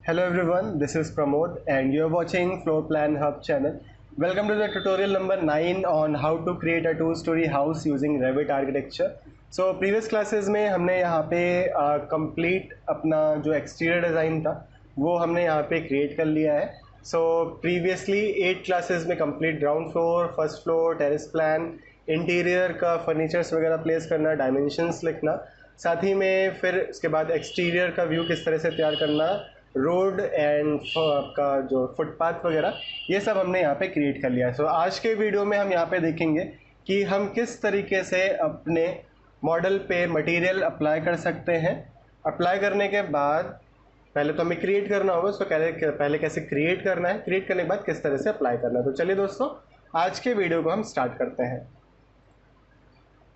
Hello everyone, this is Pramod and you're watching Floor Plan Hub channel. Welcome to the tutorial number 9 on how to create a two-story house using Revit architecture. So previous classes में हमने यहाँ पे complete अपना जो exterior design था वो हमने यहाँ पे create कर लिया है. So previously 8 classes में complete ground floor, first floor, terrace plan, interior का फर्नीचर्स वगैरह प्लेस करना, डायमेंशंस लिखना, साथ ही में फिर उसके बाद एक्सटीरियर का व्यू किस तरह से तैयार करना, रोड एंड आपका जो फुटपाथ वगैरह, ये सब हमने यहाँ पे क्रिएट कर लिया है. सो आज के वीडियो में हम यहाँ पे देखेंगे कि हम किस तरीके से अपने मॉडल पे मटेरियल अप्लाई कर सकते हैं. अप्लाई करने के बाद पहले तो हमें क्रिएट करना होगा. सो पहले कैसे क्रिएट करना है, क्रिएट करने के बाद किस तरह से अप्लाई करना है. तो चलिए दोस्तों, आज के वीडियो को हम स्टार्ट करते हैं.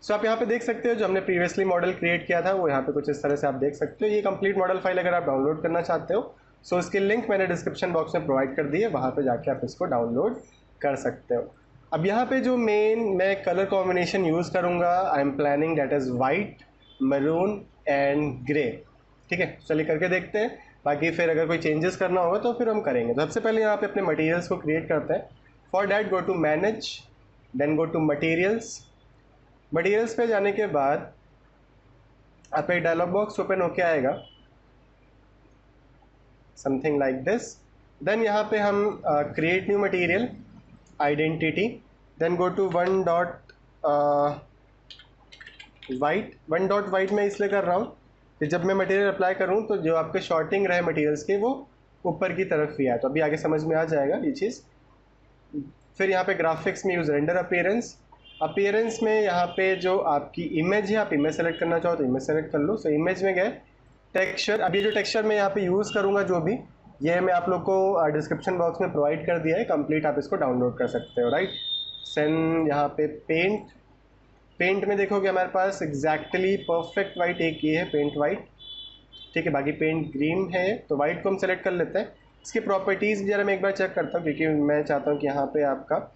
सो आप यहाँ पे देख सकते हो जो हमने प्रीवियसली मॉडल क्रिएट किया था वो यहाँ पे कुछ इस तरह से आप देख सकते हो. ये कंप्लीट मॉडल फाइल अगर आप डाउनलोड करना चाहते हो सो इसकी लिंक मैंने डिस्क्रिप्शन बॉक्स में प्रोवाइड कर दी है, वहाँ पे जाके आप इसको डाउनलोड कर सकते हो. अब यहाँ पे जो मैं कलर कॉम्बिनेशन यूज़ करूँगा, I am planning that is white, maroon and grey. ठीक है, चलिए करके देखते हैं. बाकी फिर अगर कोई चेंजेस करना होगा तो फिर हम करेंगे. तो सबसे पहले यहाँ पे अपने मटीरियल्स को क्रिएट करते हैं. For that go to manage, then go to materials. Materials पे जाने के बाद आप एक डायलॉग बॉक्स ओपन होके आएगा, समथिंग लाइक दिस. देन यहाँ पे हम create new material, identity, then go to one dot white. One dot white मैं इसलिए कर रहा हूँ कि जब मैं मटेरियल अप्लाई करूँ तो जो आपके शॉर्टिंग रहे मटेरियल्स की वो ऊपर की तरफ ही आए. तो अभी आगे समझ में आ जाएगा ये चीज़. फिर यहाँ पे ग्राफिक्स में यूज़ रेंडर अपीयरेंस. अपीयरेंस में यहाँ पे जो आपकी इमेज है, आप इमेज सेलेक्ट करना चाहो तो इमेज सेलेक्ट कर लो. सो इमेज में गए. टेक्सचर, अभी जो टेक्सचर मैं यहाँ पे यूज़ करूँगा जो भी, ये मैं आप लोग को डिस्क्रिप्शन बॉक्स में प्रोवाइड कर दिया है, कंप्लीट आप इसको डाउनलोड कर सकते हो. राइट. सेन यहाँ पे पेंट. पेंट में देखोगे हमारे पास एग्जैक्टली परफेक्ट वाइट एक ये है, पेंट वाइट. ठीक है, बाकी पेंट ग्रीन है तो वाइट को हम सेलेक्ट कर लेते हैं. इसकी प्रॉपर्टीज़ जरा मैं एक बार चेक करता हूँ क्योंकि मैं चाहता हूँ कि यहाँ पे आपका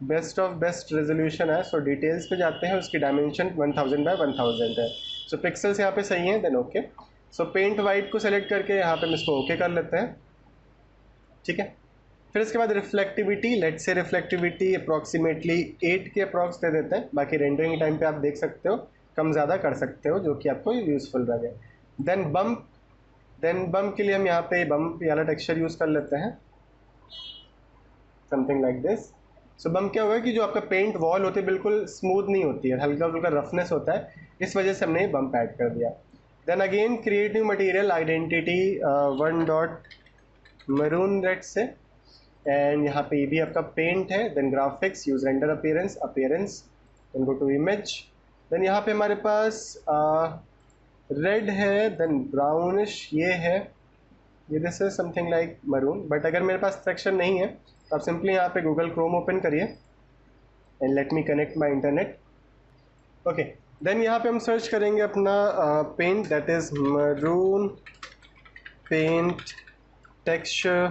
बेस्ट ऑफ बेस्ट रेजोल्यूशन है. सो डिटेल्स पे जाते हैं. उसकी डायमेंशन 1000 बाय 1000 है. सो पिक्सल्स यहाँ पे सही हैं, देन ओके. सो पेंट वाइट को सेलेक्ट करके यहाँ पे हम इसको ओके कर लेते हैं. ठीक है. फिर इसके बाद रिफ्लेक्टिविटी, लेट से रिफ्लेक्टिविटी अप्रॉक्सीमेटली 8 के अप्रॉक्स दे देते हैं. बाकी रेंडरिंग टाइम पे आप देख सकते हो, कम ज़्यादा कर सकते हो जो कि आपको यूज़फुल लगे. Then bump. देन बम्प के लिए हम यहाँ पे बम्प वाला टेक्सचर यूज़ कर लेते हैं, something like this. So bump क्या होगा कि जो आपका पेंट वॉल होती है बिल्कुल स्मूथ नहीं होती है, हल्का हल्का रफनेस होता है, इस वजह से हमने बम्प ऐड कर दिया. Then again create new material, identity, one dot maroon red से, एंड यहाँ पे ये भी आपका पेंट है. Then graphics, use render appearance, appearance, then go to image. देन यहाँ पे हमारे पास रेड है, देन ब्राउनिश ये है, ये this is something like maroon. But अगर मेरे पास सेक्शन नहीं है तो आप सिंपली यहाँ पे गूगल क्रोम ओपन करिए and let me connect my internet. Okay. Then यहाँ पे हम सर्च करेंगे अपना paint, that is maroon paint texture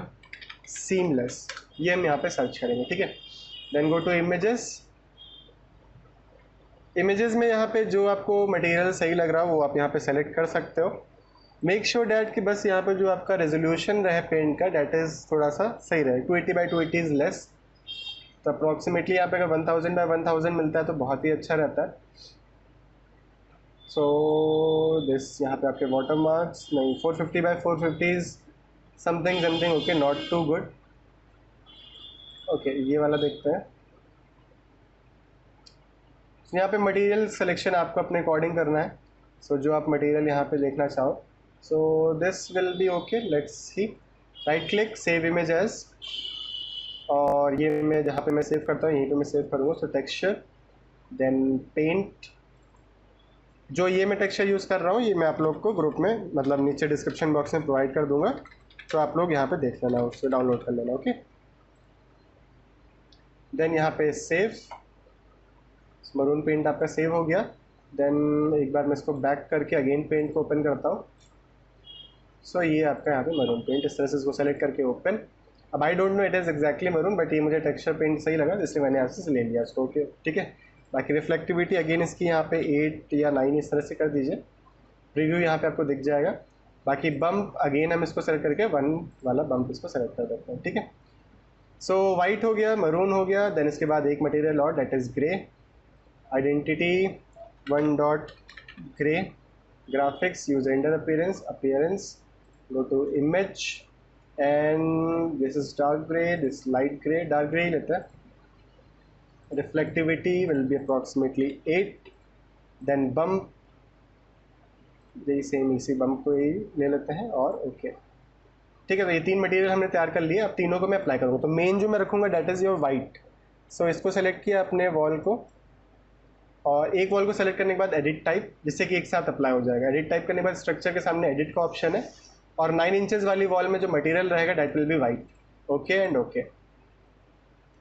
seamless, ये हम यहाँ पे सर्च करेंगे. ठीक है. Then go to images. Images में यहाँ पे जो आपको मटेरियल सही लग रहा हो वो आप यहाँ पे सेलेक्ट कर सकते हो. मेक श्योर डैट कि बस यहाँ पे जो आपका रेजोल्यूशन रहे पेंट का, डैट इज़ थोड़ा सा सही रहे. 280 बाई 280 इज़ लेस. तो अप्रॉक्सीमेटली यहाँ पे अगर 1000 बाई 1000 मिलता है तो बहुत ही अच्छा रहता है. सो दिस यहाँ पे आपके वाटर मार्क्स नहीं, 450 by 450 is something something okay, not too good. Okay, ये वाला देखते हैं. यहाँ पे मटेरियल सिलेक्शन आपको अपने अकॉर्डिंग करना है. सो जो आप मटेरियल यहाँ पे देखना चाहो, so this will be okay. Let's see. Right click, save image as, और ये मैं जहाँ पे मैं सेव करता हूँ यहीं पे मैं सेव करूँगा. सो टेक्सचर, देन पेंट. जो ये मैं टेक्सचर यूज़ कर रहा हूँ ये मैं आप लोग को ग्रुप में, मतलब नीचे डिस्क्रिप्शन बॉक्स में प्रोवाइड कर दूँगा, तो आप लोग यहाँ पे देख लेना, उससे डाउनलोड कर लेना. ओके. देन यहाँ पे सेव. मरून पेंट आपका सेव हो गया. देन एक बार मैं इसको बैक करके अगेन पेंट को ओपन करता हूँ. सो ये आपका यहाँ पे मरून पेंट, इस तरह से इसको सेलेक्ट करके ओपन. अब I don't know it is exactly maroon, but ये मुझे टेक्सचर पेंट सही लगा इसलिए मैंने यहाँ से ले लिया इसको. ओके. ठीक है. बाकी रिफ्लेक्टिविटी अगेन इसकी यहाँ पे 8 या 9 इस तरह से कर दीजिए. प्रीव्यू यहाँ पे आपको दिख जाएगा. बाकी बम्प अगेन हम इसको सेलेक्ट करके 1 वाला बम्प इसको सेलेक्ट कर देते हैं, ठीक है। सो वाइट हो गया, मरून हो गया, देन इसके बाद एक मटेरियल और that is grey, identity 1 dot grey, graphics use render appearance go to image and this is dark gray, this light gray, dark gray ही लेते हैं, reflectivity will be approximately 8, then bump यही same इसी bump को ही ले लेते हैं और okay ठीक है। तो ये 3 मटेरियल हमने तैयार कर लिए, अब तीनों को मैं अप्लाई करूँगा। तो मेन जो मैं रखूँगा डेट इज़ योर वाइट। सो इसको सेलेक्ट किया अपने वॉल को, और एक वॉल को सेलेक्ट करने के बाद एडिट टाइप, जिससे कि एक साथ अप्लाई हो जाएगा। एडिट टाइप करने के बाद स्ट्रक्चर के सामने एडिट का ऑप्शन है, और 9 इंचेस वाली वॉल में जो मटेरियल रहेगा that will be white. Okay and okay.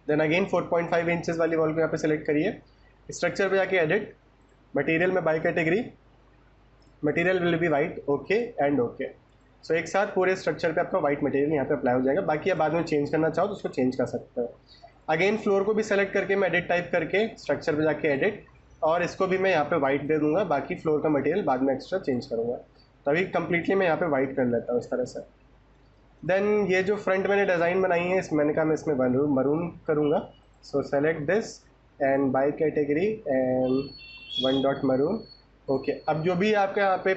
Then again 4.5 inches वाली वॉल को यहाँ पे सेलेक्ट करिए, स्ट्रक्चर पे जाके एडिट, मटेरियल में by category, material will be white, okay and okay. So एक साथ पूरे स्ट्रक्चर पे आपका वाइट मटेरियल यहाँ पे अप्लाई हो जाएगा। बाकी आप बाद में चेंज करना चाहो तो उसको चेंज कर सकते हो। अगेन फ्लोर को भी सेलेक्ट करके मैं एडिट टाइप करके स्ट्रक्चर पे जाके एडिट, और इसको भी मैं यहाँ पे वाइट दे दूंगा। बाकी फ्लोर का मटेरियल बाद में एक्स्ट्रा चेंज करूँगा। तभी कंप्लीटली मैं यहाँ पे वाइट कर लेता हूँ इस तरह से। देन ये जो फ्रंट मैंने डिज़ाइन बनाई है, इस मैंने कहा मैं इसमें मरून करूँगा। सो select this and by category and 1 dot maroon, okay. अब जो भी आपका यहाँ पे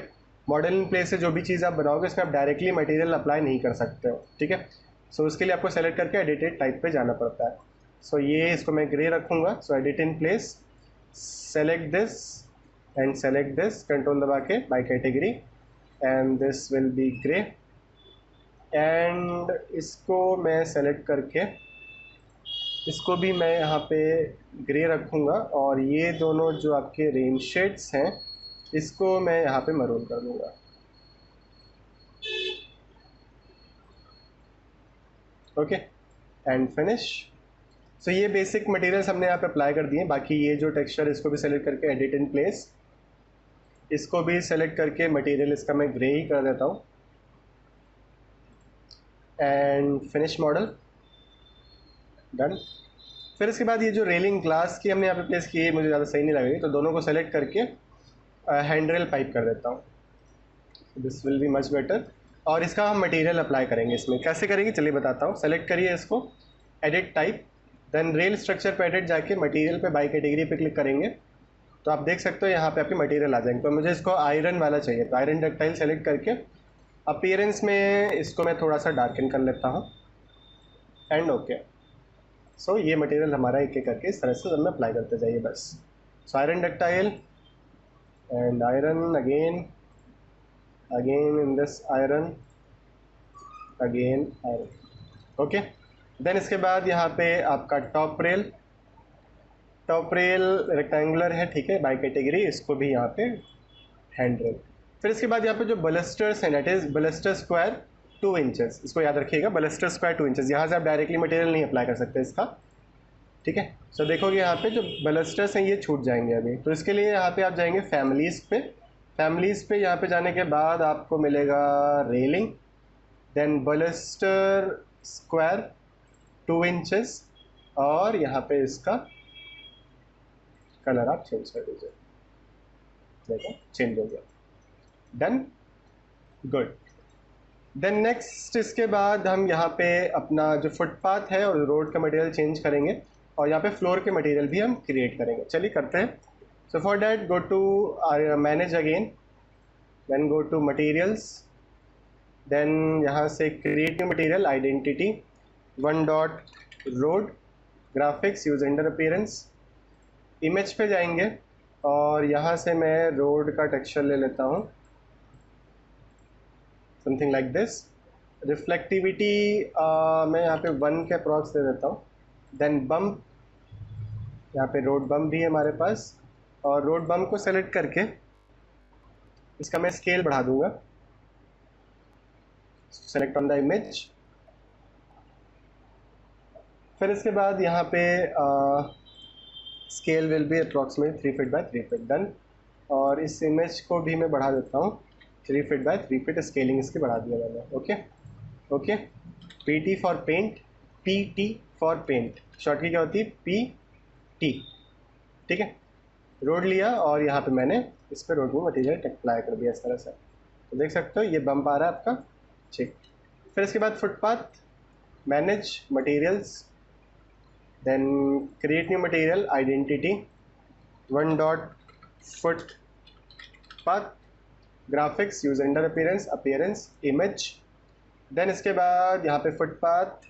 मॉडल इन प्लेस से जो भी चीज़ आप बनाओगे, इसमें आप डायरेक्टली मटेरियल अप्लाई नहीं कर सकते हो, ठीक है। सो उसके लिए आपको सेलेक्ट करके एडिटेड टाइप पे जाना पड़ता है। सो ये इसको मैं ग्रे रखूँगा। So edit in place, select this and select this, control दबा के by category, and this will be grey. And इसको मैं सेलेक्ट करके इसको भी मैं यहाँ पे ग्रे रखूँगा, और ये दोनों जो आपके रेन शेड्स हैं इसको मैं यहाँ पे मरून कर दूँगा। Okay and finish. सो ये बेसिक मटेरियल्स हमने यहाँ पे अप्लाई कर दिए। बाकी ये जो टेक्सचर, इसको भी सेलेक्ट करके एडिट इन प्लेस, इसको भी सेलेक्ट करके मटेरियल इसका मैं ग्रे ही कर देता हूँ, एंड फिनिश मॉडल, डन। फिर इसके बाद ये जो रेलिंग ग्लास की हमने यहाँ पे प्लेस की है, मुझे ज़्यादा सही नहीं लगेगी, तो दोनों को सेलेक्ट करके हैंड रेल पाइप कर देता हूँ। This will be much better. और इसका हम मटेरियल अप्लाई करेंगे। इसमें कैसे करेंगे चलिए बताता हूँ। सेलेक्ट करिए इसको, edit type, then rail structure पे एडिट जाके मटेरियल पे बाई कैटेगरी पे क्लिक करेंगे, तो आप देख सकते हो यहाँ पे आपके मटेरियल आ जाएंगे। तो मुझे इसको आयरन वाला चाहिए, तो आयरन डक्टाइल सेलेक्ट करके अपीयरेंस में इसको मैं थोड़ा सा डार्कन कर लेता हूँ, एंड ओके। सो ये मटेरियल हमारा एक एक करके इस तरह से सब में अप्लाई करते जाइए बस। So iron ductile and iron again in this iron, again iron, okay. Then इसके बाद यहाँ पे आपका टॉप रेल रेक्टेंगुलर है, ठीक है, बाई कैटेगरी, इसको भी यहाँ पे हैंड रेल। फिर इसके बाद यहाँ पे जो बलस्टर्स हैं, डेट इज बलस्टर स्क्वायर 2 इंचेस, इसको याद रखिएगा, बलस्टर स्क्वायर 2 इंचेस। यहाँ से आप डायरेक्टली मटेरियल नहीं अप्लाई कर सकते इसका, ठीक है। सो देखोगे यहाँ पे जो बलस्टर्स हैं ये छूट जाएंगे अभी। तो इसके लिए यहाँ पे आप जाएंगे फैमिलीज़ पे यहाँ पे जाने के बाद आपको मिलेगा रेलिंग, देन बलस्टर स्क्वायर 2 इंचेस, और यहाँ पे इसका कलर आप चेंज कर दीजिए, देखो चेंज हो गया, डन, गुड। देन नेक्स्ट इसके बाद हम यहाँ पे अपना जो फुटपाथ है और रोड का मटेरियल चेंज करेंगे, और यहाँ पे फ्लोर के मटेरियल भी हम क्रिएट करेंगे। चलिए करते हैं। So for that go to manage again, then go to materials, then यहाँ से create new material, identity 1 dot road, graphics use render appearance, image पे जाएंगे, और यहाँ से मैं रोड का टेक्सचर ले लेता हूँ, समथिंग लाइक दिस। रिफ्लेक्टिविटी मैं यहाँ पे 1 के अप्रॉक्स दे देता हूँ। देन बम्प, यहाँ पे रोड बम्प भी है हमारे पास, और रोड बम्प को सेलेक्ट करके इसका मैं स्केल बढ़ा दूंगा, सेलेक्ट ऑन द इमेज। फिर इसके बाद यहाँ पे scale will be approximate 3 feet by 3 feet, done. और इस इमेज को भी मैं बढ़ा देता हूँ 3 फीट बाय 3 फीट, स्केलिंग इसकी बढ़ा दिया मैंने, okay okay. PT for paint, PT for paint, short की क्या होती है, PT, ठीक है। रोड लिया और यहाँ पे मैंने इस पर रोड में मटेरियल अप्लाई कर दिया इस तरह से। तो देख सकते हो ये बम्प आ रहा है आपका। ठीक, फिर इसके बाद footpath, manage materials, then create new material, identity, one dot footpath, graphics, use render appearance, appearance, image. Then इसके बाद यहाँ पे फुटपाथ,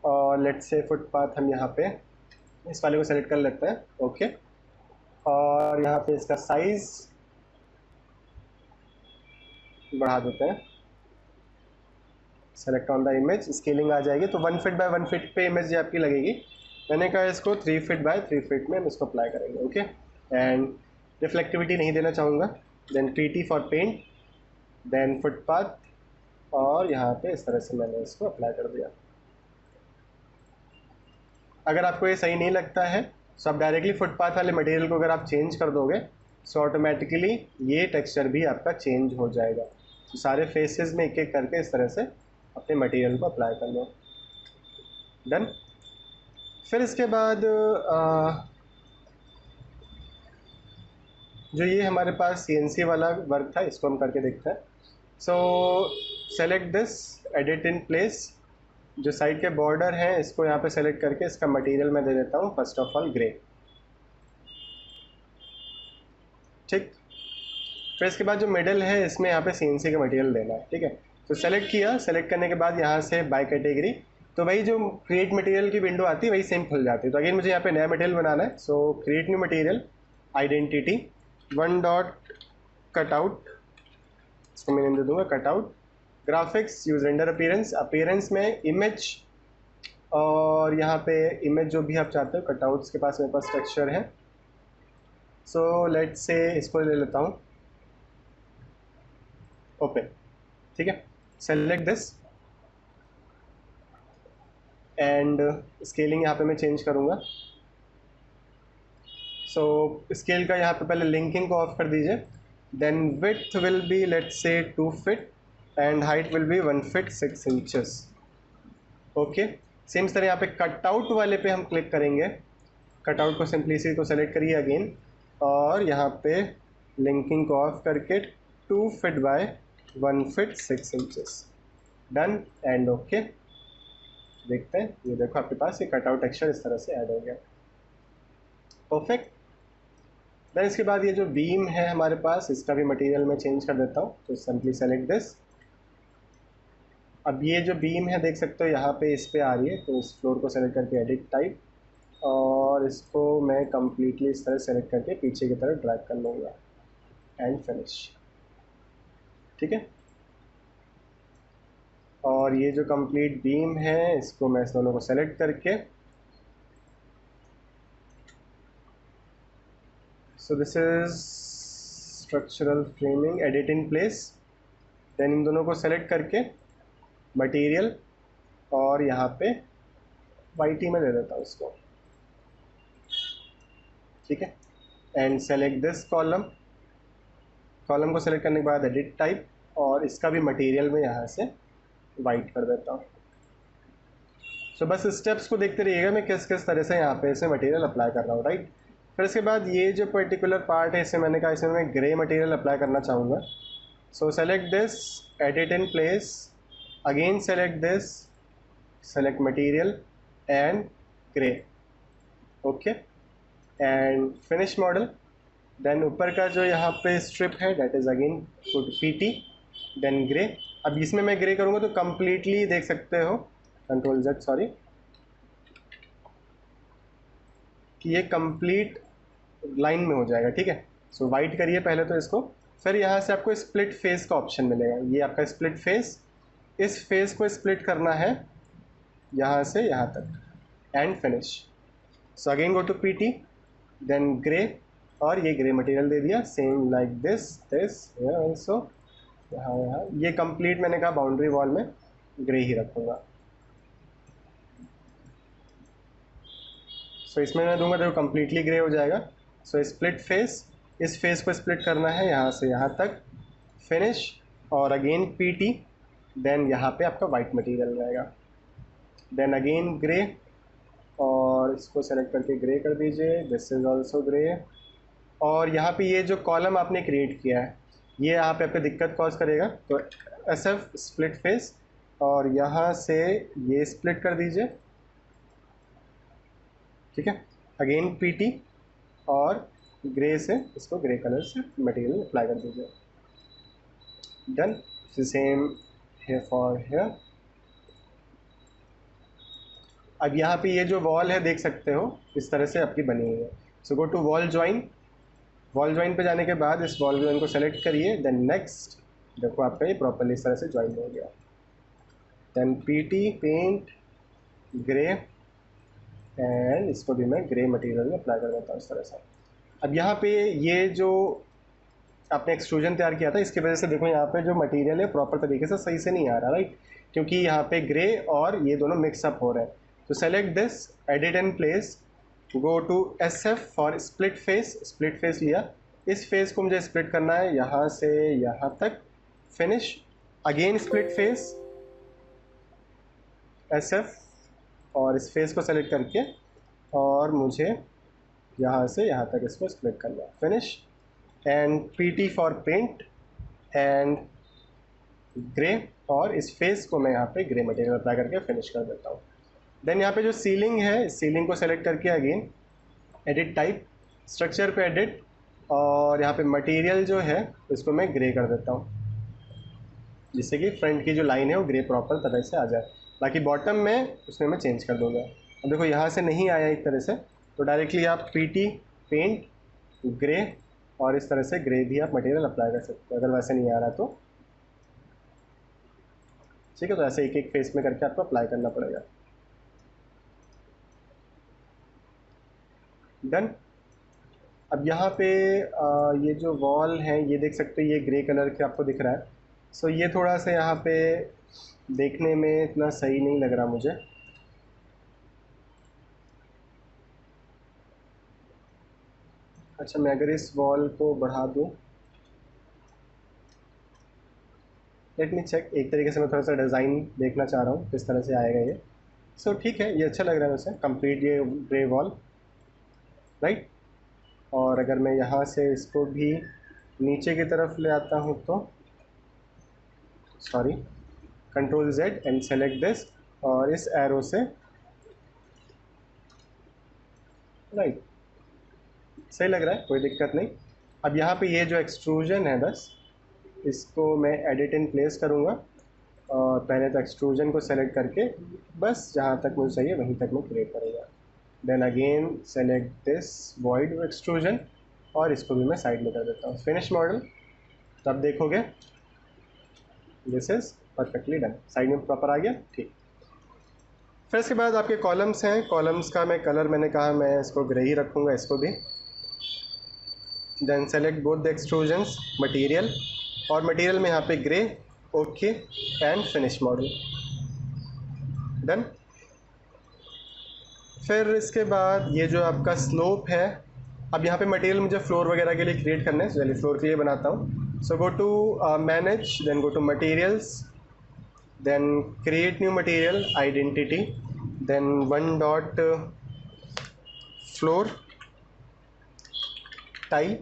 और लेट्स से फुटपाथ हम यहाँ पे इस वाले को सेलेक्ट कर लेते हैं। ओके, और यहाँ पे इसका साइज बढ़ा देते हैं, select on the image, scaling आ जाएगी तो 1 फीट बाय 1 फीट पे इमेज आपकी लगेगी। मैंने कहा इसको 3 फीट बाय 3 फीट में हम इसको अप्लाई करेंगे। ओके, एंड रिफ्लेक्टिविटी नहीं देना चाहूँगा। Then PT for paint, then footpath, और यहाँ पे इस तरह से मैंने इसको अप्लाई कर दिया। अगर आपको ये सही नहीं लगता है तो आप डायरेक्टली फुटपाथ वाले मटेरियल को अगर आप चेंज कर दोगे सो ऑटोमेटिकली ये टेक्सचर भी आपका चेंज हो जाएगा। तो सारे फेसेस में एक एक करके इस तरह से अपने मटेरियल को अप्लाई कर लो। डन। फिर इसके बाद जो ये हमारे पास CNC वाला वर्क था इसको हम करके देखते हैं। सो select this, edit in place, जो साइड के बॉर्डर हैं इसको यहाँ पे सेलेक्ट करके इसका मटेरियल मैं दे देता हूँ फर्स्ट ऑफ ऑल ग्रे। ठीक, फिर इसके बाद जो मिडल है इसमें यहाँ पे CNC का मटेरियल देना है। ठीक है, तो सेलेक्ट किया, सेलेक्ट करने के बाद यहाँ से बाय कैटेगरी, तो वही जो क्रिएट मटेरियल की विंडो आती है वही सेम खुल जाती है। तो अगेन मुझे यहाँ पे नया मटेरियल बनाना है। सो create new material, identity, one dot cutout, इसको मैं नाम दे दूँगा cutout, graphics, use render appearance, appearance में इमेज, और यहाँ पे इमेज जो भी आप चाहते हो, कटआउट्स के पास मेरे पास टेक्सचर है। सो लेट्स से इसको ले लेता हूँ ओपन। ठीक है, सेलेक्ट दिस एंड स्केलिंग यहाँ पे मैं चेंज करूँगा। सो स्केल का यहाँ पे पहले लिंकिंग को ऑफ कर दीजिए, then width will be let's say 2 feet and height will be 1 feet 6 inches. Okay, same तरह यहाँ पे कटआउट वाले पे हम क्लिक करेंगे। कटआउट को सिंपली इसी को सेलेक्ट करिए अगेन, और यहाँ पे लिंकिंग को ऑफ करके 2 feet by 1 feet 6 inches. Done and okay. देखते हैं, ये देखो आपके पास ये कटआउट टेक्सचर इस तरह से ऐड हो गया। परफेक्ट। देन इसके बाद ये जो बीम है हमारे पास इसका भी मटेरियल मैं चेंज कर देता हूँ। तो सिंपली सेलेक्ट दिस। अब ये जो बीम है देख सकते हो यहाँ पे इस पे आ रही है, तो इस फ्लोर को सेलेक्ट करके एडिट टाइप, और इसको मैं कम्प्लीटली इस तरह सेलेक्ट करके पीछे की तरफ ड्रैग कर लूँगा एंड फिनिश। ठीक है, और ये जो कंप्लीट बीम है इसको मैं इस दोनों को सेलेक्ट करके, so this is structural framing, edit in place, then इन दोनों को सेलेक्ट करके मटेरियल, और यहाँ पे वाइट ही में दे देता हूँ इसको। ठीक है, and select this column, column को सेलेक्ट करने के बाद एडिट टाइप, और इसका भी मटेरियल में यहाँ से वाइट कर देता हूँ। सो बस स्टेप्स को देखते रहिएगा मैं किस किस तरह से यहाँ पे इसे मटेरियल अप्लाई कर रहा हूँ। राइट, फिर इसके बाद ये जो पर्टिकुलर पार्ट है इसे मैंने कहा इसमें मैं ग्रे मटेरियल अप्लाई करना चाहूँगा। So select this, edit in place, again select this, select material and grey. Okay, and finish model. Then ऊपर का जो यहाँ पे स्ट्रिप है that is again put PT, then grey. अब इसमें मैं ग्रे करूँगा तो कम्प्लीटली देख सकते हो, कंट्रोल Z सॉरी, कि ये कंप्लीट लाइन में हो जाएगा। ठीक है, सो वाइट करिए पहले तो इसको, फिर यहाँ से आपको स्प्लिट फेस का ऑप्शन मिलेगा। ये आपका स्प्लिट फेस, इस फेस को स्प्लिट करना है यहाँ से यहाँ तक and finish. So again go to PT, then grey, और ये ग्रे मटेरियल दे दिया सेम लाइक दिस ऑल्सो, यहाँ ये कंप्लीट मैंने कहा बाउंड्री वॉल में ग्रे ही रखूँगा। सो इसमें मैं दूंगा देखो कम्प्लीटली ग्रे हो जाएगा। सो स्प्लिट फेस, इस फेस को स्प्लिट करना है यहाँ से यहाँ तक, फिनिश, और अगेन PT, देन यहाँ पे आपका वाइट मटेरियल रहेगा, देन अगेन ग्रे, और इसको सेलेक्ट करके ग्रे कर दीजिए, दिस इज ऑल्सो ग्रे। और यहाँ पे ये जो कॉलम आपने क्रिएट किया है ये यहाँ पे आपको दिक्कत कॉज करेगा, तो SF स्प्लिट फेस, और यहाँ से ये स्प्लिट कर दीजिए, ठीक है। अगेन PT और ग्रे से इसको ग्रे कलर से मटेरियल अप्लाई कर दीजिए। डन। सेम है फॉर हेयर। अब यहाँ पे ये जो वॉल है देख सकते हो इस तरह से आपकी बनी हुई है। So go to wall join. Wall join पे जाने के बाद इस वॉल ज्वाइन को सेलेक्ट करिए, देन नेक्स्ट। देखो आपका ये प्रॉपरली इस तरह से ज्वाइन हो गया। Then PT paint grey, and इसको भी मैं ग्रे मटेरियल में अप्लाई कर देता हूँ इस तरह से। अब यहाँ पे ये जो आपने एक्सट्रूजन तैयार किया था, इसकी वजह से देखो यहाँ पे जो मटेरियल है प्रॉपर तरीके से सही से नहीं आ रहा, राइट, क्योंकि यहाँ पे ग्रे और ये दोनों मिक्सअप हो रहे हैं। तो select this, edit and place, go to SF for split face. Split face लिया, इस फेस को मुझे स्प्लिट करना है यहाँ से यहाँ तक, finish. Again split face, SF, और इस फेस को सेलेक्ट करके और मुझे यहाँ से यहाँ तक इसको स्प्लिट करना है, finish. And PT for paint and grey, और इस फेस को मैं यहाँ पे ग्रे मटेरियल अप्लाई करके फिनिश कर देता हूँ। देन यहाँ पे जो सीलिंग है, सीलिंग को सेलेक्ट करके अगेन एडिट टाइप, स्ट्रक्चर पे एडिट, और यहाँ पे मटेरियल जो है इसको मैं ग्रे कर देता हूँ, जिससे कि फ्रंट की जो लाइन है वो ग्रे प्रॉपर तरह से आ जाए। बाकी बॉटम में उसमें मैं चेंज कर दूँगा। अब देखो यहाँ से नहीं आया एक तरह से, तो डायरेक्टली आप PT पेंट ग्रे, और इस तरह से ग्रे भी आप मटेरियल अप्लाई कर सकते हो। अगर वैसे नहीं आ रहा तो ठीक है, तो ऐसे एक एक फेस में करके आपको अप्लाई करना पड़ेगा। डन। अब यहाँ पे ये जो वॉल है ये देख सकते हो, ये ग्रे कलर के आपको दिख रहा है। सो ये थोड़ा सा यहाँ पे देखने में इतना सही नहीं लग रहा मुझे। अच्छा, मैं अगर इस वॉल को बढ़ा दूँ, लेट मी चेक। एक तरीके से मैं थोड़ा सा डिज़ाइन देखना चाह रहा हूँ किस तरह से आएगा ये। सो ठीक है, ये अच्छा लग रहा है वैसे, कंप्लीट ये ग्रे वॉल, राइट। और अगर मैं यहाँ से इसको भी नीचे की तरफ ले आता हूँ तो, sorry, Ctrl+Z and select this, और इस एरो से, राइट, सही लग रहा है, कोई दिक्कत नहीं। अब यहाँ पे ये जो एक्सट्रूजन है, बस इसको मैं एडिट इन प्लेस करूँगा, और पहले तो एक्सट्रूजन को सेलेक्ट करके बस जहाँ तक मुझे चाहिए वहीं तक मैं क्रिएट करूँगा। Then again select this void extrusion, और इसको भी मैं साइड में कर देता हूँ, फिनिश मॉडल। तो अब देखोगे this is perfectly done, side में प्रॉपर आ गया, ठीक। फिर इसके बाद आपके कॉलम्स हैं। कॉलम्स का मैं कलर, मैंने कहा मैं इसको ग्रे ही रखूँगा, इसको भी। Then select both the extrusions, material, और मटीरियल में यहाँ पे grey, okay, and finish model, done. फिर इसके बाद ये जो आपका स्लोप है, अब यहाँ पे मटेरियल मुझे फ्लोर वगैरह के लिए क्रिएट करना है, चलिए फ्लोर के लिए बनाता हूँ। So go to manage, then go to materials, then create new material, identity, then 1 dot floor tile,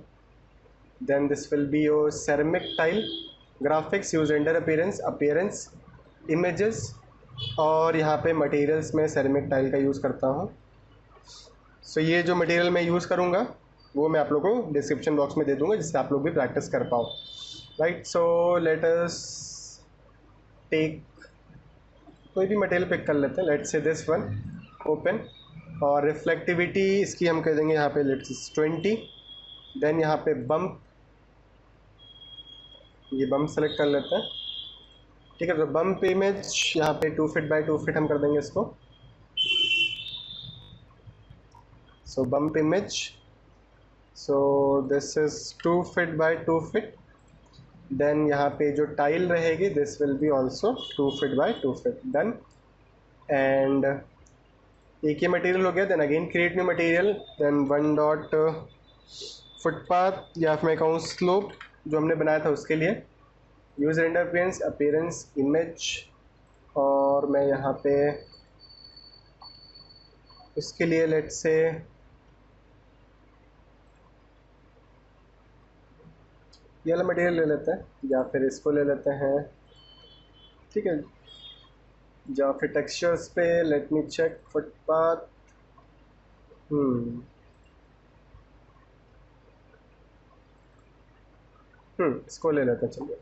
then this will be your ceramic tile, graphics, use render appearance, images, और यहाँ पे मटेरियल्स में ceramic tile का use करता हूँ। सो ये जो material मैं यूज़ करूँगा वो मैं आप लोगों को डिस्क्रिप्शन बॉक्स में दे दूँगा, जिससे आप लोग भी प्रैक्टिस कर पाओ, right. So let us take कोई भी मटेरियल पिक कर लेते हैं, let's say this one, open, और रिफ्लेक्टिविटी इसकी हम कर देंगे यहाँ पे लेट्स 20। देन यहाँ पे बम्प, ये बम्प सेलेक्ट कर लेते हैं, ठीक है। तो बम्प इमेज यहाँ पे 2 फीट बाय 2 फीट हम कर देंगे इसको। So bump image, so this is 2 feet by 2 feet. Then यहाँ पे जो टाइल रहेगी this will be also 2 feet by 2 feet, done. And एक ही मटेरियल हो गया। Then again create new material, then 1 dot footpath, या फिर मैं कहूँ स्लोप जो हमने बनाया था उसके लिए, यूज रेंडर अपीयरेंस इमेज, और मैं यहाँ पे इसके लिए लेट्स से ये वाला मटेरियल ले लेते हैं या फिर इसको ले लेते हैं, ठीक है। या फिर टेक्सचर्स पे लेट मी चेक फुटपाथ, इसको ले लेते हैं, चलिए।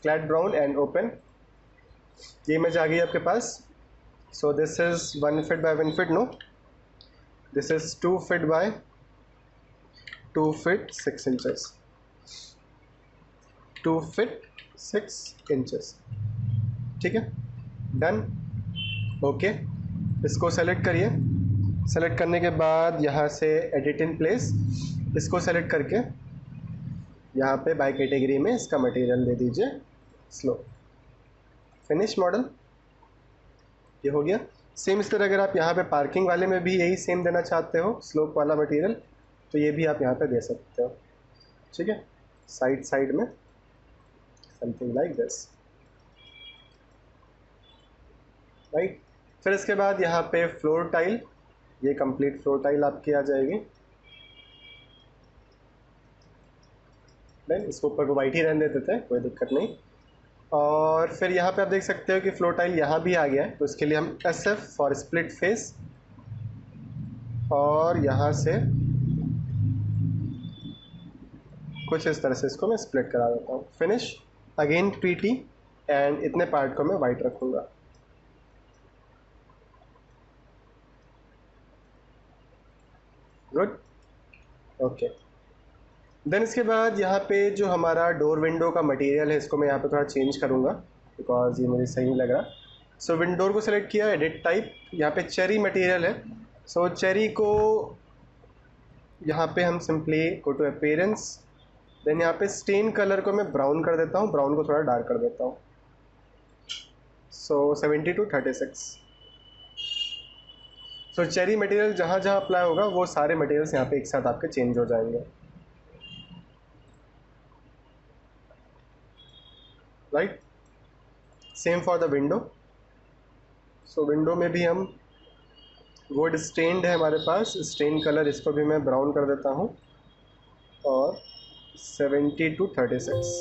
क्लैड ब्राउन एंड ओपन, ये इमेज आ गई आपके पास। So this is 1 feet by 1 feet, no, this is 2 feet by 2 feet 6 inches, 2 feet 6 inches, ठीक है, डन, ओके। इसको सेलेक्ट करिए। सेलेक्ट करने के बाद यहाँ से एडिट इन प्लेस, इसको सेलेक्ट करके यहाँ पे बाय कैटेगरी में इसका मटेरियल दे दीजिए स्लो, फिनिश मॉडल, ये हो गया। सेम इस तरह अगर आप यहाँ पे पार्किंग वाले में भी यही सेम देना चाहते हो स्लोप वाला मटेरियल, तो ये भी आप यहाँ पे दे सकते हो, ठीक है, साइड साइड में समथिंग लाइक दिस, राइट। फिर इसके बाद यहाँ पे फ्लोर टाइल, ये कंप्लीट फ्लोर टाइल आपकी आ जाएगी। देन इसको ऊपर को वाइट ही रहने देते थे, कोई दिक्कत नहीं। और फिर यहाँ पे आप देख सकते हो कि फ्लोर टाइल यहाँ भी आ गया है, तो इसके लिए हम SF फॉर स्प्लिट फेस, और यहाँ से कुछ इस तरह से इसको मैं स्प्लिट करा देता हूँ, फिनिश, अगेन PT, एंड इतने पार्ट को मैं वाइट रखूँगा, गुड, ओके। देन इसके बाद यहाँ पे जो हमारा डोर विंडो का मटेरियल है, इसको मैं यहाँ पे थोड़ा चेंज करूँगा बिकॉज ये मुझे सही नहीं लग रहा। सो विंडोर को सेलेक्ट किया, एडिट टाइप, यहाँ पे चेरी मटेरियल है। सो चेरी को यहाँ पे हम simply go to appearance, then यहाँ पे स्टेन कलर को मैं ब्राउन कर देता हूँ, ब्राउन को थोड़ा डार्क कर देता हूँ। सो 70 to 36। सो चेरी मटेरियल जहाँ जहाँ अप्लाई होगा वो सारे मटेरियल्स यहाँ पे एक साथ आपके चेंज हो जाएंगे, right. Same for the window. So window में भी हम वुड स्टेन्ड है हमारे पास, स्टेन कलर, इसको भी मैं ब्राउन कर देता हूँ और 70 to 36।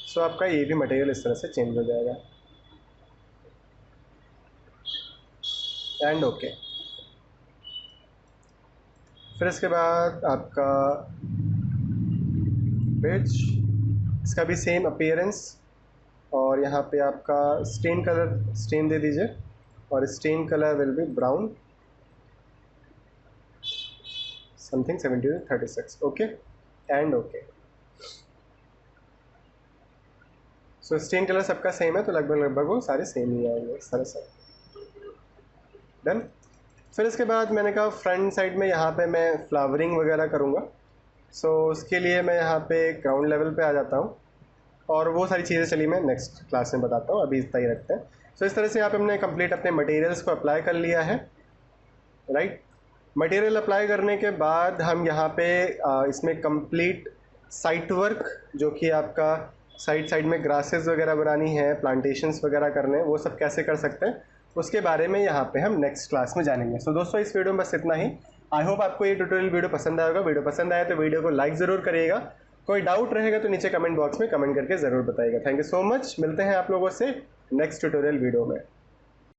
सो आपका ये भी मटेरियल इस तरह से चेंज हो जाएगा, एंड ओके। फिर इसके बाद आपका पेज, इसका भी सेम अपीयरेंस, और यहाँ पे आपका स्टेन कलर, स्टेन दे दीजिए, और stain colour will be brown, something 70 to 36, okay and okay. So stain colour सबका सेम है, तो लगभग वो सारे सेम ही आएंगे इस तरह से, डन। फिर इसके बाद मैंने कहा फ्रंट साइड में यहाँ पे मैं फ्लावरिंग वगैरह करूँगा। सो उसके लिए मैं यहाँ पे ग्राउंड लेवल पे आ जाता हूँ, और वो सारी चीज़ें चलिए मैं नेक्स्ट क्लास में बताता हूँ, अभी इतना ही रखते हैं। सो इस तरह से यहाँ पे हमने कंप्लीट अपने मटेरियल्स को अप्लाई कर लिया है, राइट। मटेरियल अप्लाई करने के बाद हम यहाँ पे इसमें कंप्लीट साइट वर्क, जो कि आपका साइड में ग्रासेस वगैरह बनानी है, प्लांटेशंस वगैरह करने हैं, वो सब कैसे कर सकते हैं उसके बारे में यहाँ पे हम नेक्स्ट क्लास में जानेंगे। सो दोस्तों इस वीडियो में बस इतना ही। आई होप आपको ये ट्यूटोरियल वीडियो पसंद आएगा। वीडियो पसंद आया तो वीडियो को लाइक ज़रूर करिएगा, कोई डाउट रहेगा तो नीचे कमेंट बॉक्स में कमेंट करके ज़रूर बताइएगा। थैंक यू सो मच, मिलते हैं आप लोगों से नेक्स्ट ट्यूटोरियल वीडियो में।